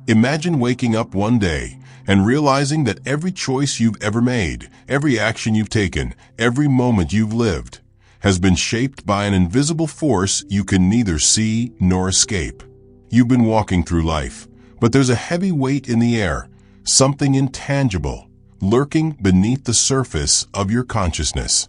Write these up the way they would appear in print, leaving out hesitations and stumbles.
Imagine waking up one day and realizing that every choice you've ever made, every action you've taken, every moment you've lived, has been shaped by an invisible force you can neither see nor escape. You've been walking through life, but there's a heavy weight in the air, something intangible, lurking beneath the surface of your consciousness,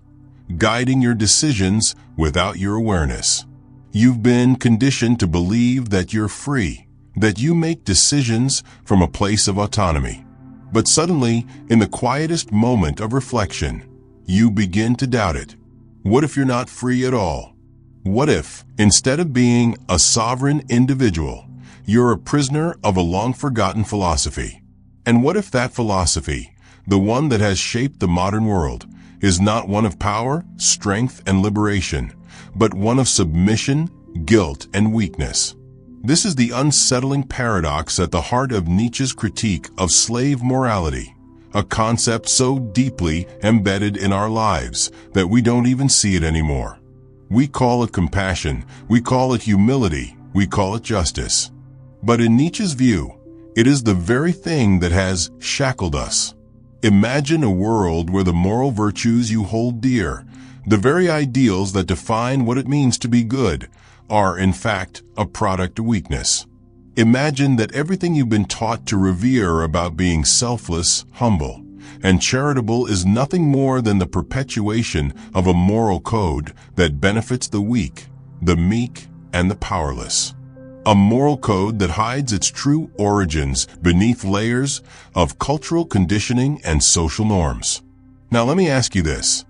guiding your decisions without your awareness. You've been conditioned to believe that you're free, that you make decisions from a place of autonomy. But suddenly, in the quietest moment of reflection, you begin to doubt it. What if you're not free at all? What if, instead of being a sovereign individual, you're a prisoner of a long-forgotten philosophy? And what if that philosophy, the one that has shaped the modern world, is not one of power, strength, and liberation, but one of submission, guilt, and weakness? This is the unsettling paradox at the heart of Nietzsche's critique of slave morality, a concept so deeply embedded in our lives that we don't even see it anymore. We call it compassion, we call it humility, we call it justice. But in Nietzsche's view, it is the very thing that has shackled us. Imagine a world where the moral virtues you hold dear, the very ideals that define what it means to be good, are in fact a product of weakness. Imagine that everything you've been taught to revere about being selfless, humble, and charitable is nothing more than the perpetuation of a moral code that benefits the weak, the meek, and the powerless. A moral code that hides its true origins beneath layers of cultural conditioning and social norms. Now let me ask you this.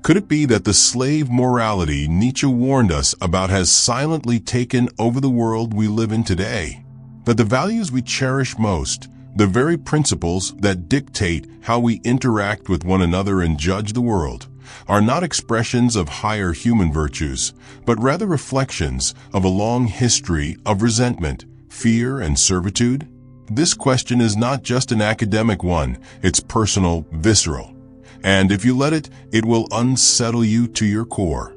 Could it be that the slave morality Nietzsche warned us about has silently taken over the world we live in today? That the values we cherish most, the very principles that dictate how we interact with one another and judge the world, are not expressions of higher human virtues, but rather reflections of a long history of resentment, fear, and servitude? This question is not just an academic one, it's personal, visceral. And if you let it, it will unsettle you to your core.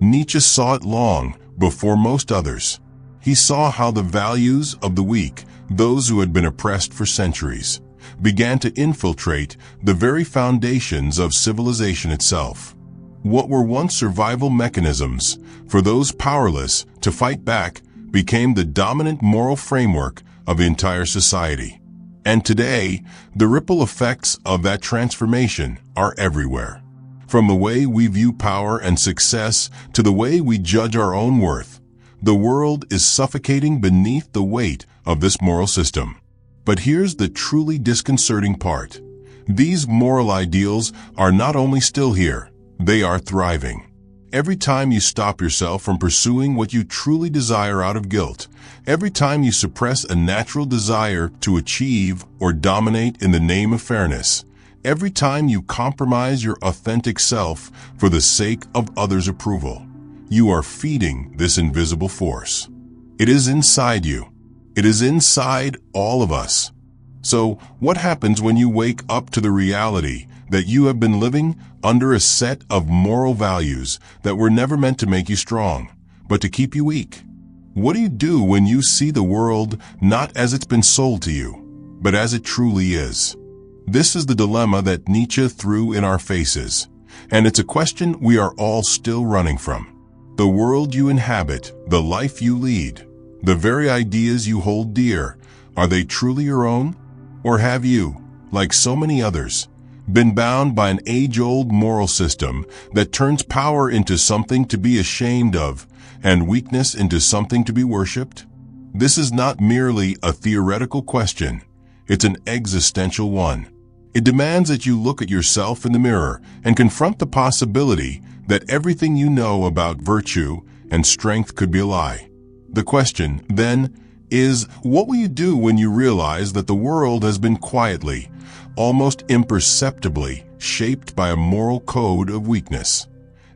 Nietzsche saw it long before most others. He saw how the values of the weak, those who had been oppressed for centuries, began to infiltrate the very foundations of civilization itself. What were once survival mechanisms for those powerless to fight back became the dominant moral framework of the entire society. And today, the ripple effects of that transformation are everywhere. From the way we view power and success to the way we judge our own worth, the world is suffocating beneath the weight of this moral system. But here's the truly disconcerting part. These moral ideals are not only still here, they are thriving. Every time you stop yourself from pursuing what you truly desire out of guilt, every time you suppress a natural desire to achieve or dominate in the name of fairness, every time you compromise your authentic self for the sake of others' approval, you are feeding this invisible force. It is inside you. It is inside all of us. So, what happens when you wake up to the reality that you have been living under a set of moral values that were never meant to make you strong, but to keep you weak? What do you do when you see the world not as it's been sold to you, but as it truly is? This is the dilemma that Nietzsche threw in our faces, and it's a question we are all still running from. The world you inhabit, the life you lead, the very ideas you hold dear, are they truly your own? Or have you, like so many others, been bound by an age-old moral system that turns power into something to be ashamed of and weakness into something to be worshipped? This is not merely a theoretical question, it's an existential one. It demands that you look at yourself in the mirror and confront the possibility that everything you know about virtue and strength could be a lie. The question, then, is what will you do when you realize that the world has been quietly, almost imperceptibly, shaped by a moral code of weakness,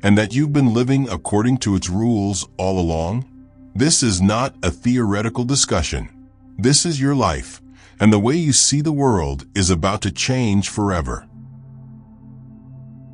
and that you've been living according to its rules all along? This is not a theoretical discussion. This is your life, and the way you see the world is about to change forever.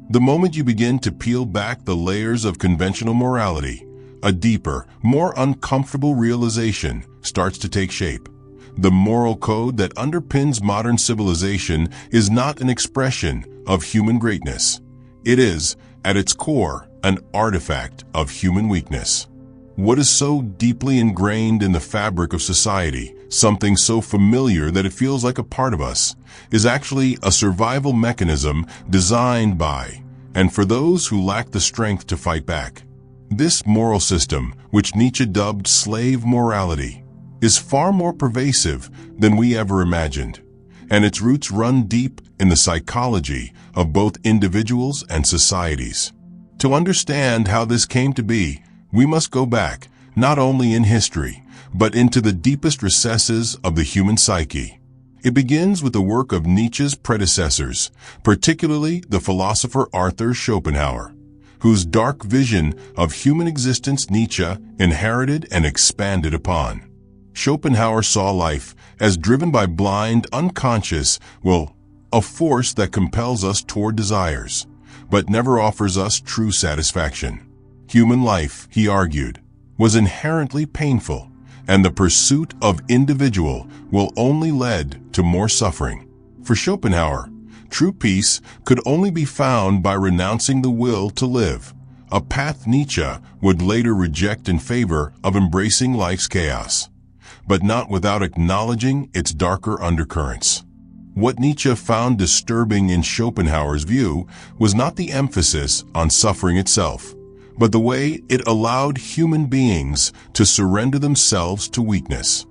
The moment you begin to peel back the layers of conventional morality, a deeper, more uncomfortable realization starts to take shape. The moral code that underpins modern civilization is not an expression of human greatness. It is, at its core, an artifact of human weakness. What is so deeply ingrained in the fabric of society, something so familiar that it feels like a part of us, is actually a survival mechanism designed by and for those who lack the strength to fight back. This moral system, which Nietzsche dubbed slave morality, is far more pervasive than we ever imagined, and its roots run deep in the psychology of both individuals and societies. To understand how this came to be, we must go back, not only in history, but into the deepest recesses of the human psyche. It begins with the work of Nietzsche's predecessors, particularly the philosopher Arthur Schopenhauer, whose dark vision of human existence Nietzsche inherited and expanded upon. Schopenhauer saw life as driven by blind, unconscious will, a force that compels us toward desires, but never offers us true satisfaction. Human life, he argued, was inherently painful, and the pursuit of individual will only led to more suffering. For Schopenhauer, true peace could only be found by renouncing the will to live, a path Nietzsche would later reject in favor of embracing life's chaos, but not without acknowledging its darker undercurrents. What Nietzsche found disturbing in Schopenhauer's view was not the emphasis on suffering itself, but the way it allowed human beings to surrender themselves to weakness.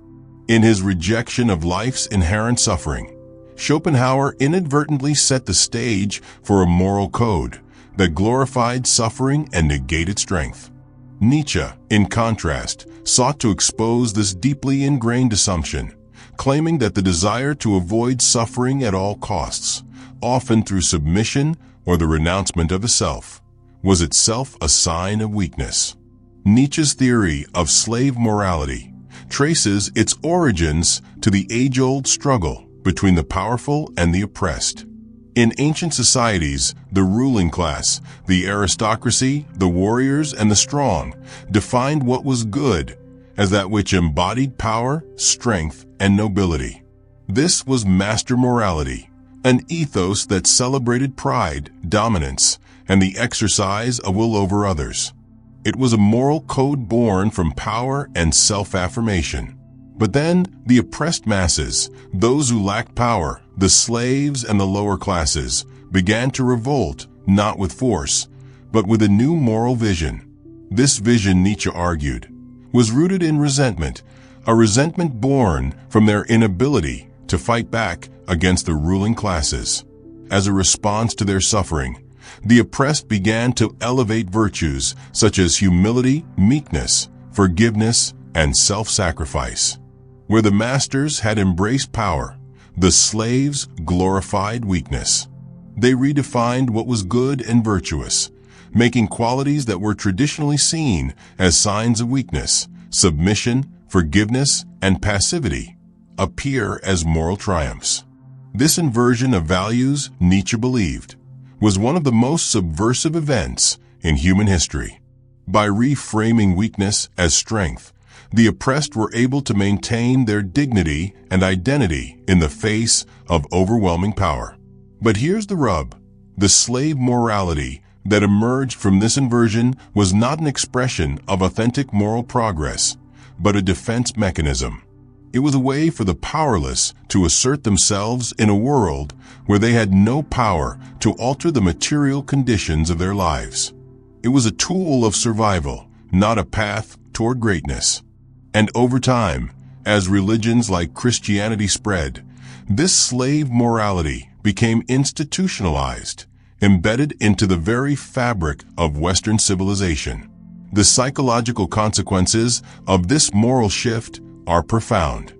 In his rejection of life's inherent suffering, Schopenhauer inadvertently set the stage for a moral code that glorified suffering and negated strength. Nietzsche, in contrast, sought to expose this deeply ingrained assumption, claiming that the desire to avoid suffering at all costs, often through submission or the renouncement of the self, was itself a sign of weakness. Nietzsche's theory of slave morality traces its origins to the age-old struggle between the powerful and the oppressed. In ancient societies, the ruling class, the aristocracy, the warriors, and the strong defined what was good as that which embodied power, strength, and nobility. This was master morality, an ethos that celebrated pride, dominance, and the exercise of will over others. It was a moral code born from power and self-affirmation. But then, the oppressed masses, those who lacked power, the slaves and the lower classes, began to revolt, not with force, but with a new moral vision. This vision, Nietzsche argued, was rooted in resentment, a resentment born from their inability to fight back against the ruling classes. As a response to their suffering, the oppressed began to elevate virtues such as humility, meekness, forgiveness, and self-sacrifice. Where the masters had embraced power, the slaves glorified weakness. They redefined what was good and virtuous, making qualities that were traditionally seen as signs of weakness, submission, forgiveness, and passivity, appear as moral triumphs. This inversion of values, Nietzsche believed, was one of the most subversive events in human history. By reframing weakness as strength, the oppressed were able to maintain their dignity and identity in the face of overwhelming power. But here's the rub. The slave morality that emerged from this inversion was not an expression of authentic moral progress, but a defense mechanism. It was a way for the powerless to assert themselves in a world where they had no power to alter the material conditions of their lives. It was a tool of survival, not a path toward greatness. And over time, as religions like Christianity spread, this slave morality became institutionalized, embedded into the very fabric of Western civilization. The psychological consequences of this moral shift are profound.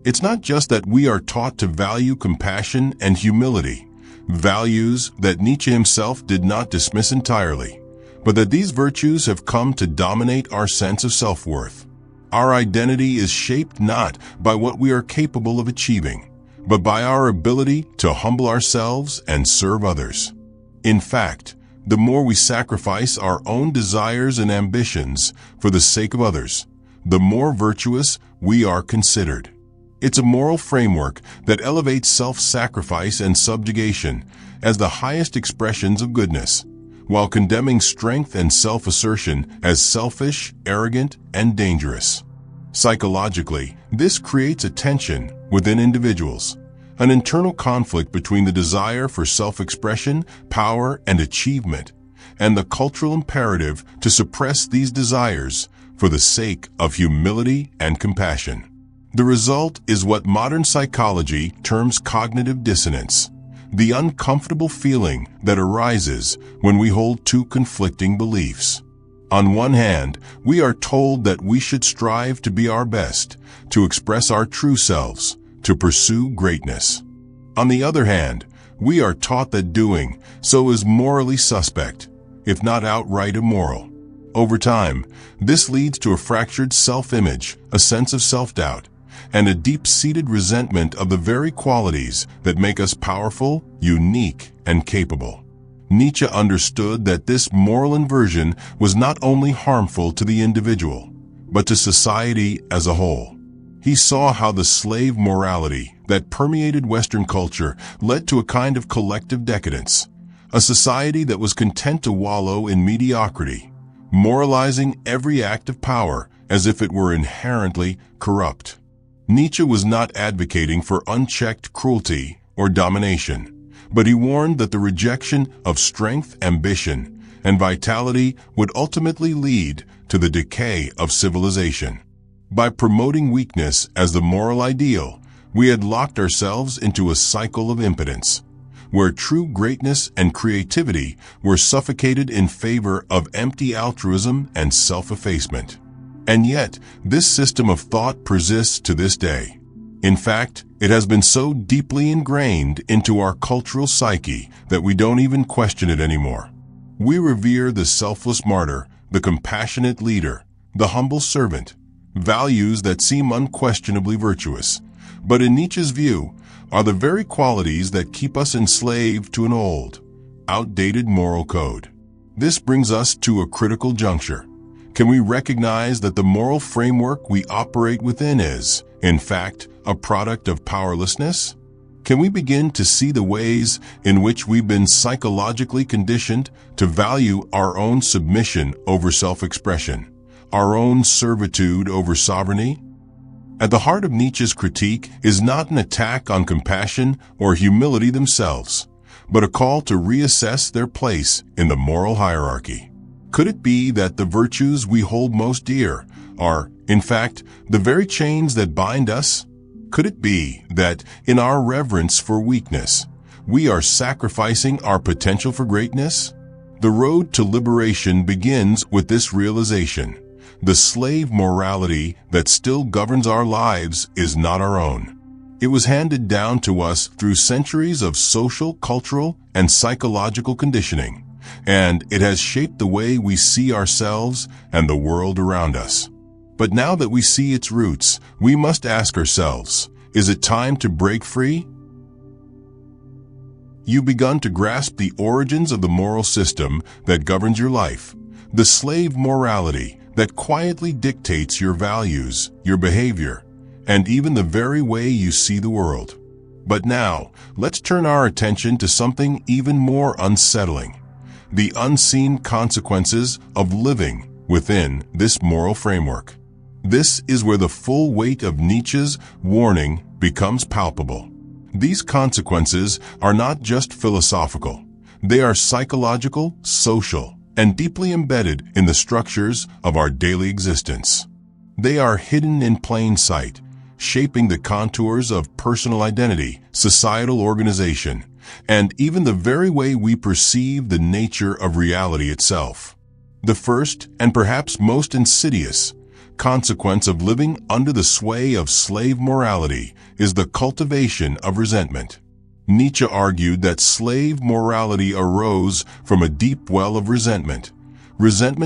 It's not just that we are taught to value compassion and humility, values that Nietzsche himself did not dismiss entirely, but that these virtues have come to dominate our sense of self-worth. Our identity is shaped not by what we are capable of achieving, but by our ability to humble ourselves and serve others. In fact, the more we sacrifice our own desires and ambitions for the sake of others, the more virtuous we are considered. It's a moral framework that elevates self-sacrifice and subjugation as the highest expressions of goodness, while condemning strength and self-assertion as selfish, arrogant, and dangerous. Psychologically, this creates a tension within individuals, an internal conflict between the desire for self-expression, power, and achievement, and the cultural imperative to suppress these desires for the sake of humility and compassion. The result is what modern psychology terms cognitive dissonance, the uncomfortable feeling that arises when we hold two conflicting beliefs. On one hand, we are told that we should strive to be our best, to express our true selves, to pursue greatness. On the other hand, we are taught that doing so is morally suspect, if not outright immoral. Over time, this leads to a fractured self-image, a sense of self-doubt, and a deep-seated resentment of the very qualities that make us powerful, unique, and capable. Nietzsche understood that this moral inversion was not only harmful to the individual, but to society as a whole. He saw how the slave morality that permeated Western culture led to a kind of collective decadence, a society that was content to wallow in mediocrity, moralizing every act of power as if it were inherently corrupt. Nietzsche was not advocating for unchecked cruelty or domination, but he warned that the rejection of strength, ambition, and vitality would ultimately lead to the decay of civilization. By promoting weakness as the moral ideal, we had locked ourselves into a cycle of impotence, where true greatness and creativity were suffocated in favor of empty altruism and self-effacement. And yet, this system of thought persists to this day. In fact, it has been so deeply ingrained into our cultural psyche that we don't even question it anymore. We revere the selfless martyr, the compassionate leader, the humble servant, values that seem unquestionably virtuous, but in Nietzsche's view, are the very qualities that keep us enslaved to an old, outdated moral code. This brings us to a critical juncture. Can we recognize that the moral framework we operate within is, in fact, a product of powerlessness? Can we begin to see the ways in which we've been psychologically conditioned to value our own submission over self-expression, our own servitude over sovereignty? At the heart of Nietzsche's critique is not an attack on compassion or humility themselves, but a call to reassess their place in the moral hierarchy. Could it be that the virtues we hold most dear are, in fact, the very chains that bind us? Could it be that, in our reverence for weakness, we are sacrificing our potential for greatness? The road to liberation begins with this realization. The slave morality that still governs our lives is not our own. It was handed down to us through centuries of social, cultural, and psychological conditioning, and it has shaped the way we see ourselves and the world around us. But now that we see its roots, we must ask ourselves, is it time to break free? You've begun to grasp the origins of the moral system that governs your life, the slave morality that quietly dictates your values, your behavior, and even the very way you see the world. But now, let's turn our attention to something even more unsettling: the unseen consequences of living within this moral framework. This is where the full weight of Nietzsche's warning becomes palpable. These consequences are not just philosophical. They are psychological, social, and deeply embedded in the structures of our daily existence. They are hidden in plain sight, shaping the contours of personal identity, societal organization, and even the very way we perceive the nature of reality itself. The first, and perhaps most insidious, consequence of living under the sway of slave morality is the cultivation of resentment. Nietzsche argued that slave morality arose from a deep well of resentment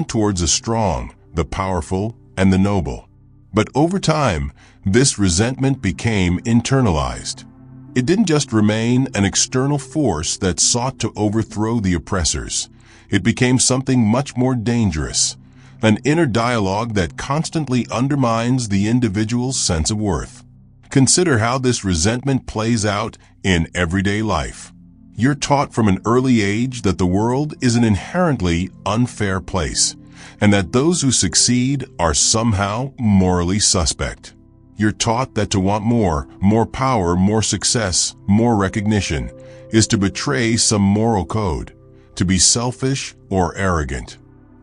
towards the strong, the powerful, and the noble. But over time, this resentment became internalized. It didn't just remain an external force that sought to overthrow the oppressors. It became something much more dangerous, an inner dialogue that constantly undermines the individual's sense of worth. Consider how this resentment plays out in everyday life. You're taught from an early age that the world is an inherently unfair place, and that those who succeed are somehow morally suspect. You're taught that to want more power, more success, more recognition, is to betray some moral code, to be selfish or arrogant.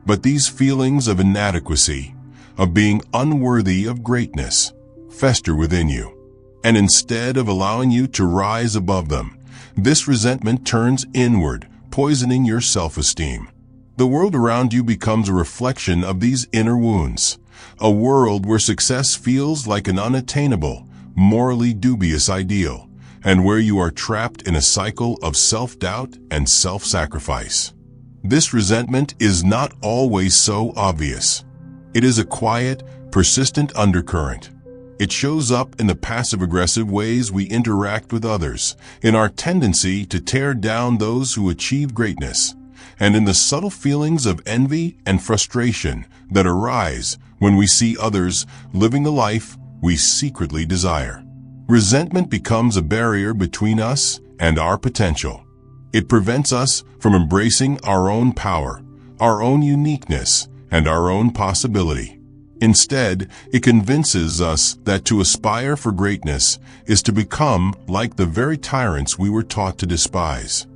But these feelings of inadequacy, of being unworthy of greatness, fester within you. And instead of allowing you to rise above them, this resentment turns inward, poisoning your self-esteem. The world around you becomes a reflection of these inner wounds, a world where success feels like an unattainable, morally dubious ideal, and where you are trapped in a cycle of self-doubt and self-sacrifice. This resentment is not always so obvious. It is a quiet, persistent undercurrent. It shows up in the passive-aggressive ways we interact with others, in our tendency to tear down those who achieve greatness, and in the subtle feelings of envy and frustration that arise when we see others living the life we secretly desire. Resentment becomes a barrier between us and our potential. It prevents us from embracing our own power, our own uniqueness, and our own possibility. Instead, it convinces us that to aspire for greatness is to become like the very tyrants we were taught to despise.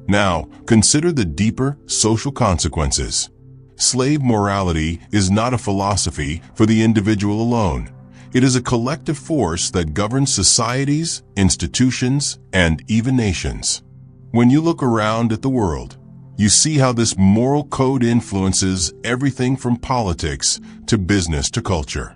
Now, consider the deeper social consequences. Slave morality is not a philosophy for the individual alone. It is a collective force that governs societies, institutions, and even nations. When you look around at the world, you see how this moral code influences everything from politics to business to culture.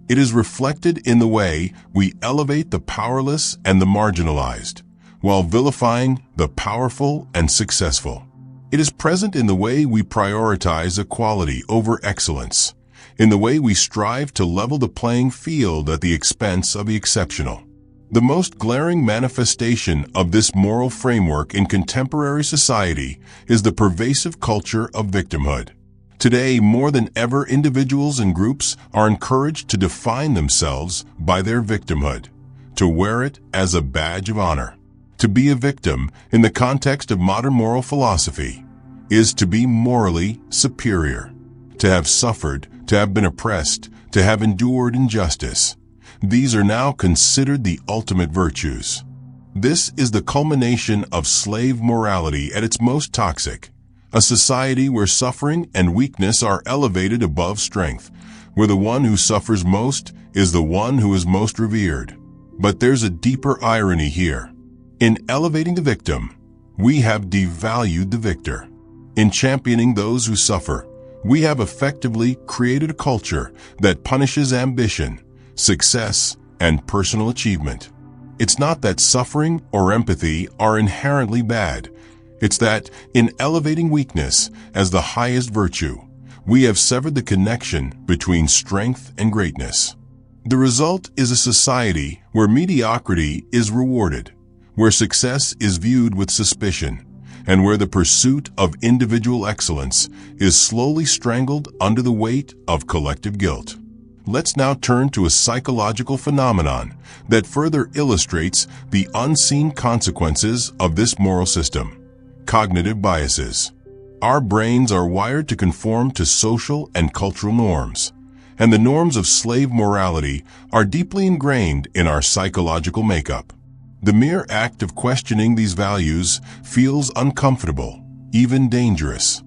It is reflected in the way we elevate the powerless and the marginalized, while vilifying the powerful and successful. It is present in the way we prioritize equality over excellence, in the way we strive to level the playing field at the expense of the exceptional. The most glaring manifestation of this moral framework in contemporary society is the pervasive culture of victimhood. Today, more than ever, individuals and groups are encouraged to define themselves by their victimhood, to wear it as a badge of honor. To be a victim, in the context of modern moral philosophy, is to be morally superior, to have suffered, to have been oppressed, to have endured injustice. These are now considered the ultimate virtues. This is the culmination of slave morality at its most toxic, a society where suffering and weakness are elevated above strength, where the one who suffers most is the one who is most revered. But there's a deeper irony here. In elevating the victim, we have devalued the victor. In championing those who suffer, we have effectively created a culture that punishes ambition, success, and personal achievement. It's not that suffering or empathy are inherently bad. It's that, in elevating weakness as the highest virtue, we have severed the connection between strength and greatness. The result is a society where mediocrity is rewarded, where success is viewed with suspicion, and where the pursuit of individual excellence is slowly strangled under the weight of collective guilt. Let's now turn to a psychological phenomenon that further illustrates the unseen consequences of this moral system: cognitive biases. Our brains are wired to conform to social and cultural norms, and the norms of slave morality are deeply ingrained in our psychological makeup. The mere act of questioning these values feels uncomfortable, even dangerous.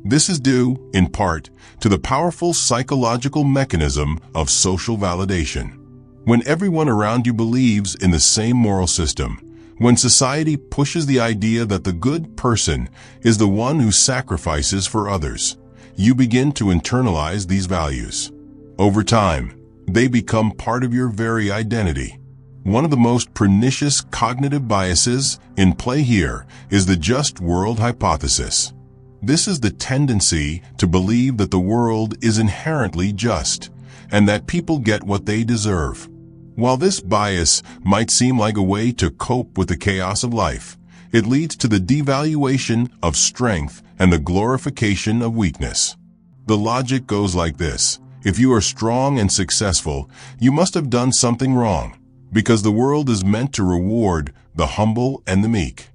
This is due, in part, to the powerful psychological mechanism of social validation. When everyone around you believes in the same moral system, when society pushes the idea that the good person is the one who sacrifices for others, you begin to internalize these values. Over time, they become part of your very identity. One of the most pernicious cognitive biases in play here is the just world hypothesis. This is the tendency to believe that the world is inherently just, and that people get what they deserve. While this bias might seem like a way to cope with the chaos of life, it leads to the devaluation of strength and the glorification of weakness. The logic goes like this: if you are strong and successful, you must have done something wrong, because the world is meant to reward the humble and the meek.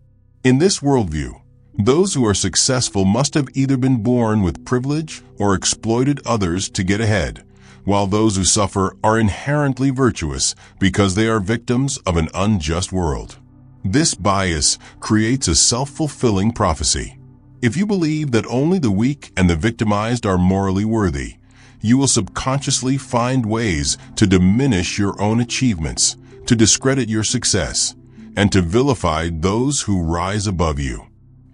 In this worldview, those who are successful must have either been born with privilege or exploited others to get ahead, while those who suffer are inherently virtuous because they are victims of an unjust world. This bias creates a self-fulfilling prophecy. If you believe that only the weak and the victimized are morally worthy, you will subconsciously find ways to diminish your own achievements, to discredit your success, and to vilify those who rise above you.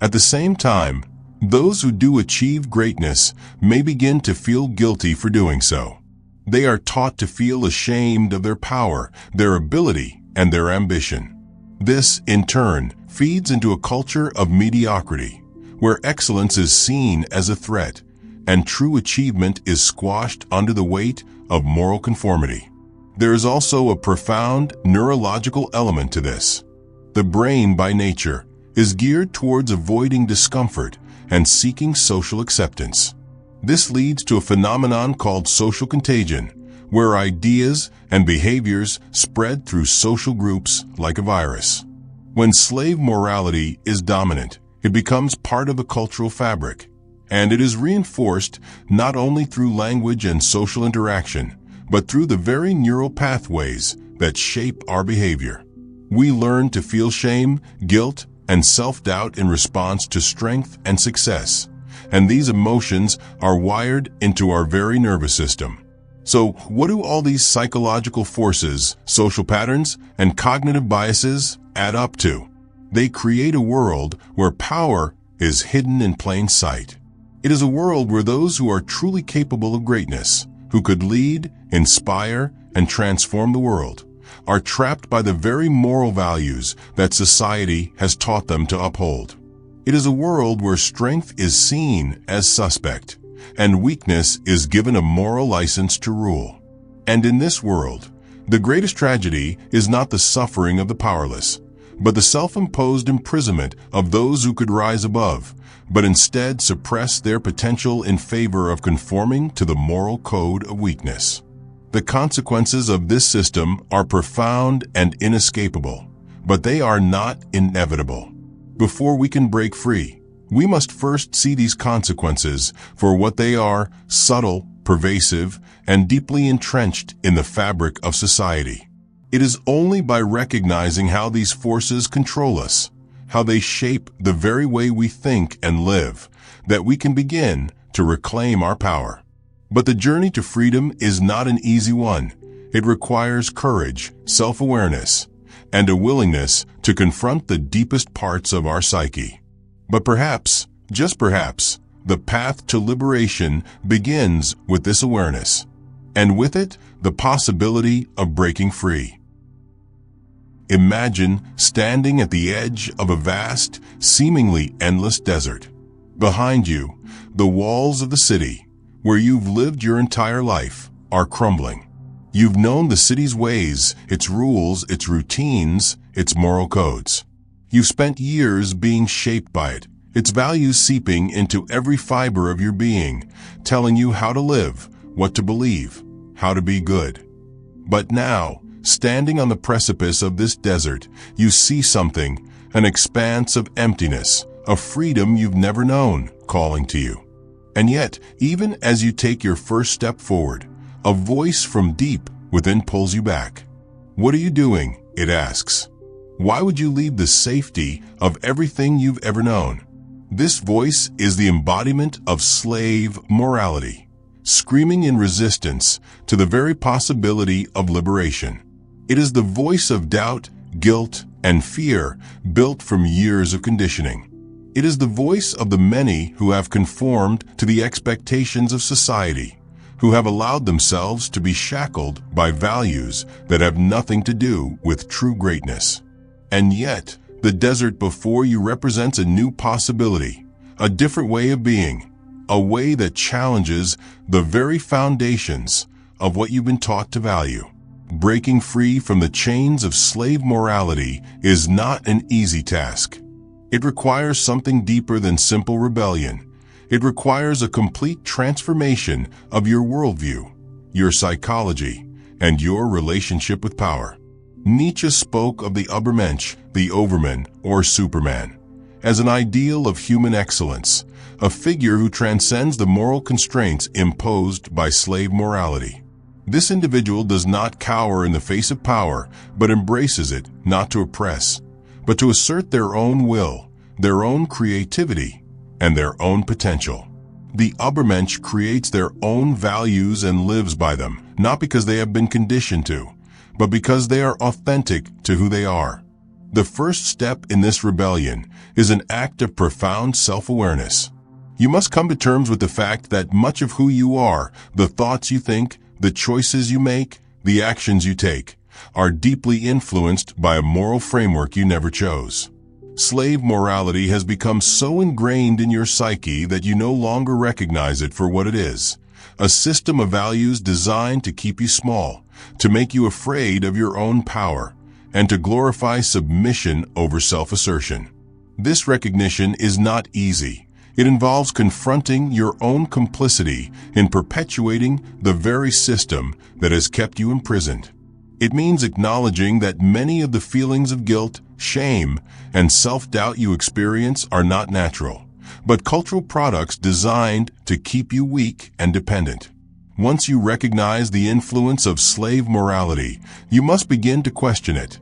At the same time, those who do achieve greatness may begin to feel guilty for doing so. They are taught to feel ashamed of their power, their ability, and their ambition. This, in turn, feeds into a culture of mediocrity, where excellence is seen as a threat, and true achievement is squashed under the weight of moral conformity. There is also a profound neurological element to this. The brain, by nature, is geared towards avoiding discomfort and seeking social acceptance. This leads to a phenomenon called social contagion, where ideas and behaviors spread through social groups like a virus. When slave morality is dominant, it becomes part of the cultural fabric, and it is reinforced not only through language and social interaction, but through the very neural pathways that shape our behavior. We learn to feel shame, guilt, and self-doubt in response to strength and success, and these emotions are wired into our very nervous system. So, what do all these psychological forces, social patterns, and cognitive biases add up to? They create a world where power is hidden in plain sight. It is a world where those who are truly capable of greatness, who could lead, inspire, and transform the world, are trapped by the very moral values that society has taught them to uphold. It is a world where strength is seen as suspect, and weakness is given a moral license to rule. And in this world, the greatest tragedy is not the suffering of the powerless, but the self-imposed imprisonment of those who could rise above, but instead suppress their potential in favor of conforming to the moral code of weakness. The consequences of this system are profound and inescapable, but they are not inevitable. Before we can break free, we must first see these consequences for what they are: subtle, pervasive, and deeply entrenched in the fabric of society. It is only by recognizing how these forces control us, how they shape the very way we think and live, that we can begin to reclaim our power. But the journey to freedom is not an easy one. It requires courage, self-awareness, and a willingness to confront the deepest parts of our psyche. But perhaps, just perhaps, the path to liberation begins with this awareness, and with it, the possibility of breaking free. Imagine standing at the edge of a vast, seemingly endless desert. Behind you, the walls of the city, where you've lived your entire life, are crumbling. You've known the city's ways, its rules, its routines, its moral codes. You've spent years being shaped by it, its values seeping into every fiber of your being, telling you how to live, what to believe, how to be good. But now, standing on the precipice of this desert, you see something, an expanse of emptiness, a freedom you've never known, calling to you. And yet, even as you take your first step forward, a voice from deep within pulls you back. "What are you doing?" it asks. "Why would you leave the safety of everything you've ever known?" This voice is the embodiment of slave morality, screaming in resistance to the very possibility of liberation. It is the voice of doubt, guilt, and fear built from years of conditioning. It is the voice of the many who have conformed to the expectations of society, who have allowed themselves to be shackled by values that have nothing to do with true greatness. And yet, the desert before you represents a new possibility, a different way of being, a way that challenges the very foundations of what you've been taught to value. Breaking free from the chains of slave morality is not an easy task. It requires something deeper than simple rebellion. It requires a complete transformation of your worldview, your psychology, and your relationship with power. Nietzsche spoke of the Übermensch, the Overman, or Superman, as an ideal of human excellence, a figure who transcends the moral constraints imposed by slave morality. This individual does not cower in the face of power, but embraces it, not to oppress, but to assert their own will, their own creativity, and their own potential. The Übermensch creates their own values and lives by them, not because they have been conditioned to, but because they are authentic to who they are. The first step in this rebellion is an act of profound self-awareness. You must come to terms with the fact that much of who you are, the thoughts you think, the choices you make, the actions you take, are deeply influenced by a moral framework you never chose. Slave morality has become so ingrained in your psyche that you no longer recognize it for what it is, a system of values designed to keep you small, to make you afraid of your own power, and to glorify submission over self-assertion. This recognition is not easy. It involves confronting your own complicity in perpetuating the very system that has kept you imprisoned. It means acknowledging that many of the feelings of guilt, shame, and self-doubt you experience are not natural, but cultural products designed to keep you weak and dependent. Once you recognize the influence of slave morality, you must begin to question it,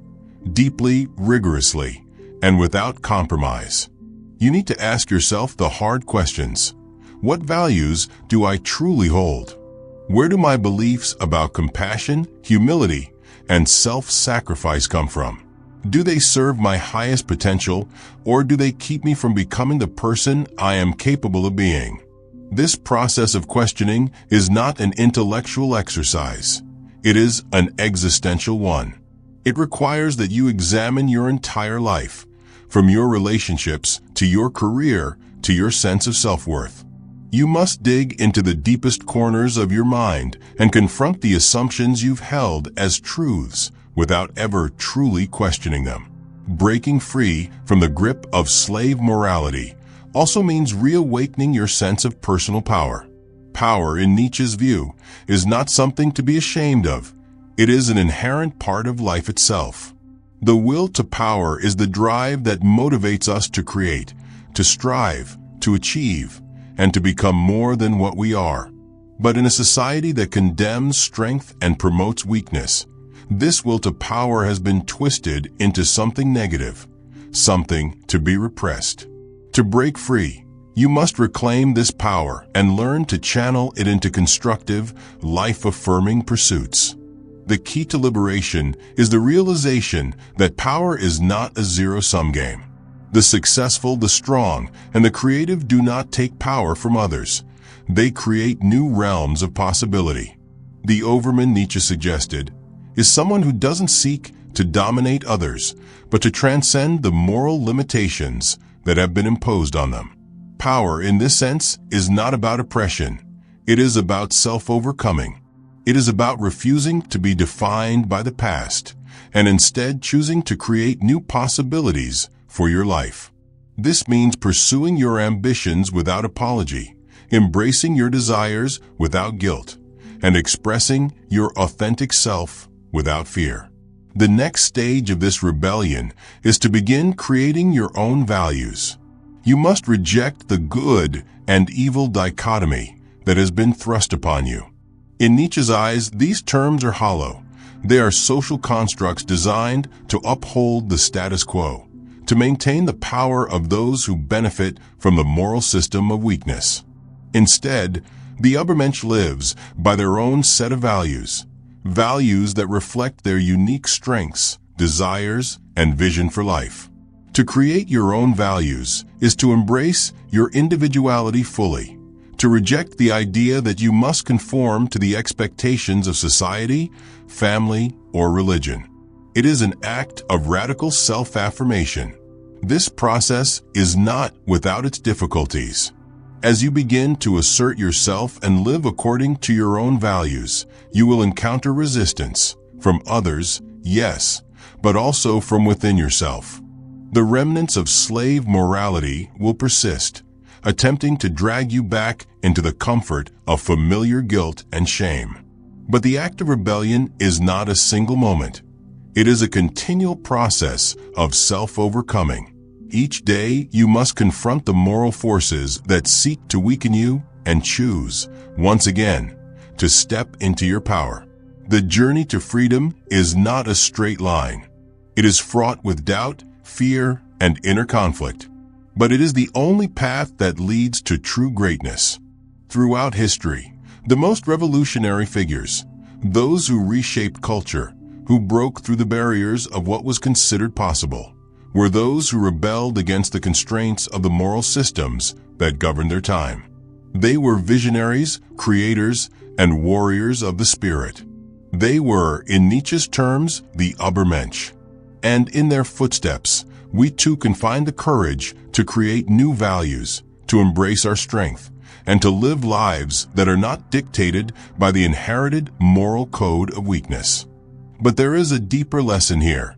deeply, rigorously, and without compromise. You need to ask yourself the hard questions. What values do I truly hold? Where do my beliefs about compassion, humility, and self-sacrifice come from? Do they serve my highest potential, or do they keep me from becoming the person I am capable of being? This process of questioning is not an intellectual exercise. It is an existential one. It requires that you examine your entire life, from your relationships to your career to your sense of self-worth. You must dig into the deepest corners of your mind and confront the assumptions you've held as truths without ever truly questioning them. Breaking free from the grip of slave morality also means reawakening your sense of personal power. Power, in Nietzsche's view, is not something to be ashamed of. It is an inherent part of life itself. The will to power is the drive that motivates us to create, to strive, to achieve, and to become more than what we are. But in a society that condemns strength and promotes weakness, this will to power has been twisted into something negative, something to be repressed. To break free, you must reclaim this power and learn to channel it into constructive, life-affirming pursuits. The key to liberation is the realization that power is not a zero-sum game. The successful, the strong, and the creative do not take power from others. They create new realms of possibility. The Overman, Nietzsche suggested, is someone who doesn't seek to dominate others, but to transcend the moral limitations that have been imposed on them. Power, in this sense, is not about oppression. It is about self-overcoming. It is about refusing to be defined by the past, and instead choosing to create new possibilities for your life. This means pursuing your ambitions without apology, embracing your desires without guilt, and expressing your authentic self without fear. The next stage of this rebellion is to begin creating your own values. You must reject the good and evil dichotomy that has been thrust upon you. In Nietzsche's eyes, these terms are hollow. They are social constructs designed to uphold the status quo, to maintain the power of those who benefit from the moral system of weakness. Instead, the Übermensch lives by their own set of values, values that reflect their unique strengths, desires, and vision for life. To create your own values is to embrace your individuality fully, to reject the idea that you must conform to the expectations of society, family, or religion. It is an act of radical self-affirmation. This process is not without its difficulties. As you begin to assert yourself and live according to your own values, you will encounter resistance from others, yes, but also from within yourself. The remnants of slave morality will persist, attempting to drag you back into the comfort of familiar guilt and shame. But the act of rebellion is not a single moment. It is a continual process of self-overcoming. Each day, you must confront the moral forces that seek to weaken you and choose, once again, to step into your power. The journey to freedom is not a straight line. It is fraught with doubt, fear, and inner conflict. But it is the only path that leads to true greatness. Throughout history, the most revolutionary figures, those who reshaped culture, who broke through the barriers of what was considered possible, were those who rebelled against the constraints of the moral systems that governed their time. They were visionaries, creators, and warriors of the spirit. They were, in Nietzsche's terms, the Übermensch. And in their footsteps, we too can find the courage to create new values, to embrace our strength, and to live lives that are not dictated by the inherited moral code of weakness. But there is a deeper lesson here.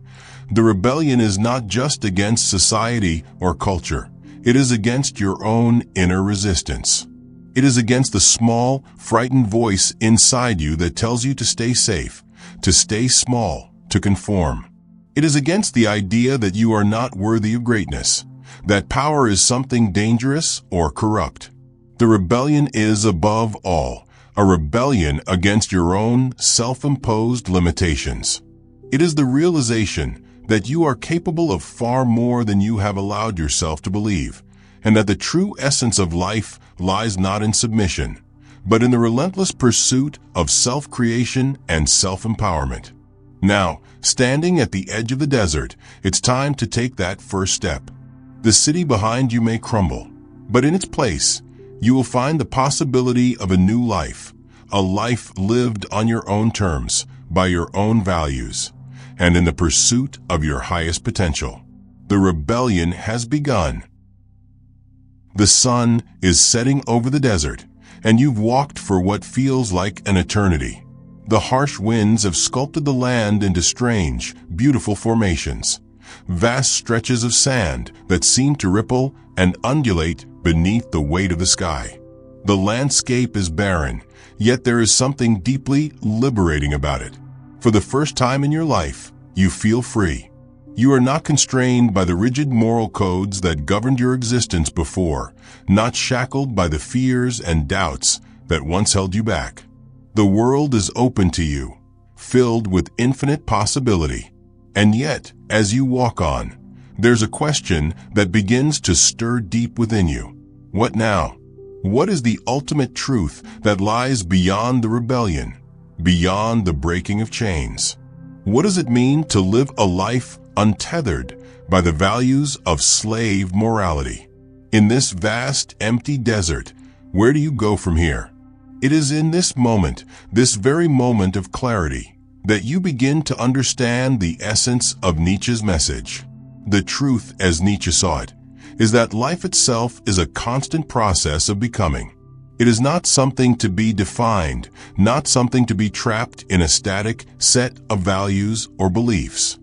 The rebellion is not just against society or culture. It is against your own inner resistance. It is against the small, frightened voice inside you that tells you to stay safe, to stay small, to conform. It is against the idea that you are not worthy of greatness, that power is something dangerous or corrupt. The rebellion is, above all, a rebellion against your own self-imposed limitations. It is the realization that you are capable of far more than you have allowed yourself to believe, and that the true essence of life lies not in submission, but in the relentless pursuit of self-creation and self-empowerment. Now, standing at the edge of the desert, it's time to take that first step. The city behind you may crumble, but in its place, you will find the possibility of a new life, a life lived on your own terms, by your own values, and in the pursuit of your highest potential. The rebellion has begun. The sun is setting over the desert, and you've walked for what feels like an eternity. The harsh winds have sculpted the land into strange, beautiful formations, vast stretches of sand that seem to ripple and undulate beneath the weight of the sky. The landscape is barren, yet there is something deeply liberating about it. For the first time in your life, you feel free. You are not constrained by the rigid moral codes that governed your existence before, not shackled by the fears and doubts that once held you back. The world is open to you, filled with infinite possibility. And yet, as you walk on, there's a question that begins to stir deep within you. What now? What is the ultimate truth that lies beyond the rebellion, beyond the breaking of chains? What does it mean to live a life untethered by the values of slave morality? In this vast, empty desert, where do you go from here? It is in this moment, this very moment of clarity, that you begin to understand the essence of Nietzsche's message. The truth, as Nietzsche saw it, is that life itself is a constant process of becoming. It is not something to be defined, not something to be trapped in a static set of values or beliefs.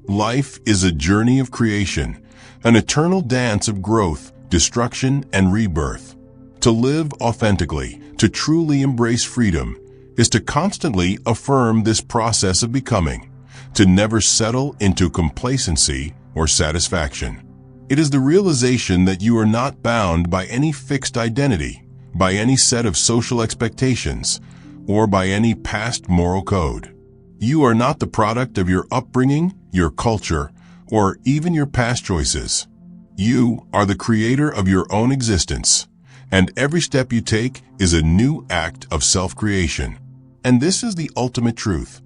Life is a journey of creation, an eternal dance of growth, destruction, and rebirth. To live authentically, to truly embrace freedom, is to constantly affirm this process of becoming, to never settle into complacency or satisfaction. It is the realization that you are not bound by any fixed identity, by any set of social expectations, or by any past moral code. You are not the product of your upbringing, your culture, or even your past choices. You are the creator of your own existence, and every step you take is a new act of self-creation. And this is the ultimate truth.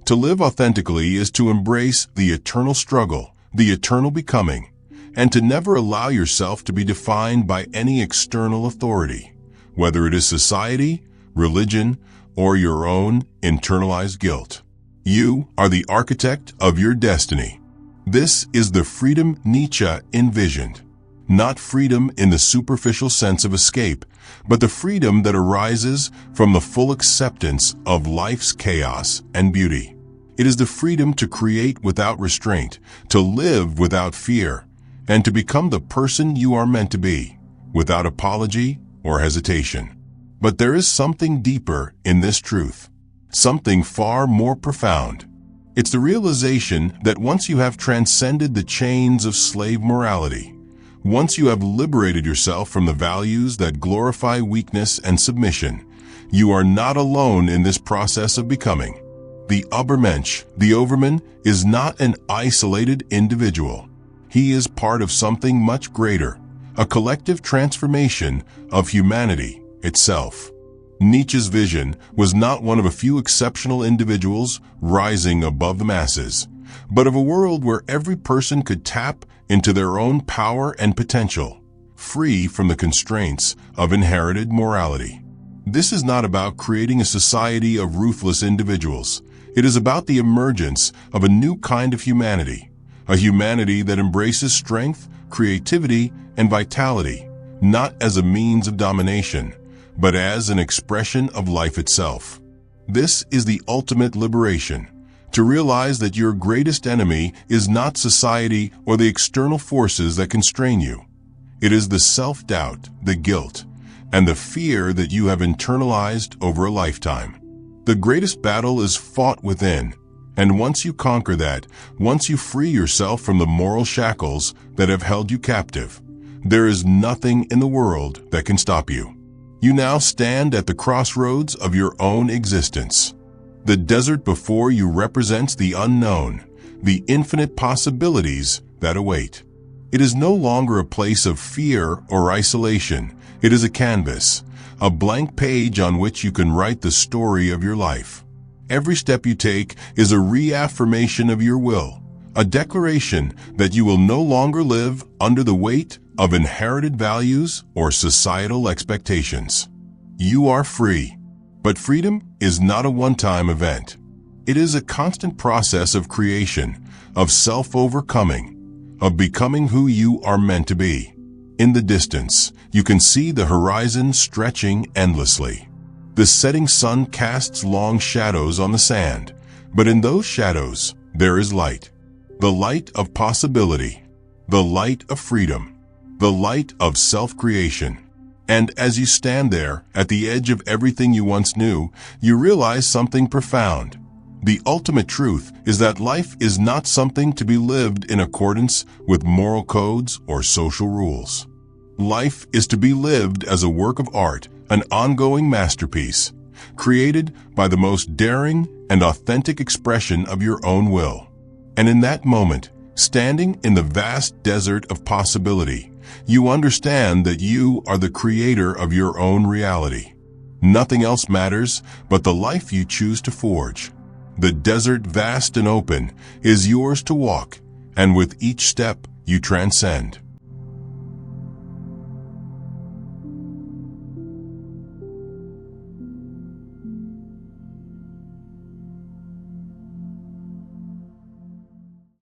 To live authentically is to embrace the eternal struggle, the eternal becoming, and to never allow yourself to be defined by any external authority, whether it is society, religion, or your own internalized guilt. You are the architect of your destiny. This is the freedom Nietzsche envisioned. Not freedom in the superficial sense of escape, but the freedom that arises from the full acceptance of life's chaos and beauty. It is the freedom to create without restraint, to live without fear, and to become the person you are meant to be, without apology or hesitation. But there is something deeper in this truth, something far more profound. It's the realization that once you have transcended the chains of slave morality, once you have liberated yourself from the values that glorify weakness and submission, you are not alone in this process of becoming. The Übermensch, the Overman, is not an isolated individual. He is part of something much greater, a collective transformation of humanity itself. Nietzsche's vision was not one of a few exceptional individuals rising above the masses, but of a world where every person could tap into their own power and potential, free from the constraints of inherited morality. This is not about creating a society of ruthless individuals. It is about the emergence of a new kind of humanity, a humanity that embraces strength, creativity, and vitality, not as a means of domination, but as an expression of life itself. This is the ultimate liberation, to realize that your greatest enemy is not society or the external forces that constrain you. It is the self-doubt, the guilt, and the fear that you have internalized over a lifetime. The greatest battle is fought within, and once you conquer that, once you free yourself from the moral shackles that have held you captive, there is nothing in the world that can stop you. You now stand at the crossroads of your own existence. The desert before you represents the unknown, the infinite possibilities that await. It is no longer a place of fear or isolation. It is a canvas, a blank page on which you can write the story of your life. Every step you take is a reaffirmation of your will, a declaration that you will no longer live under the weight of inherited values or societal expectations. You are free, but freedom is not a one-time event. It is a constant process of creation, of self-overcoming, of becoming who you are meant to be. In the distance, you can see the horizon stretching endlessly. The setting sun casts long shadows on the sand, but in those shadows, there is light. The light of possibility, the light of freedom, the light of self-creation. And as you stand there, at the edge of everything you once knew, you realize something profound. The ultimate truth is that life is not something to be lived in accordance with moral codes or social rules. Life is to be lived as a work of art, an ongoing masterpiece, created by the most daring and authentic expression of your own will. And in that moment, standing in the vast desert of possibility, you understand that you are the creator of your own reality. Nothing else matters but the life you choose to forge. The desert, vast and open, is yours to walk, and with each step you transcend.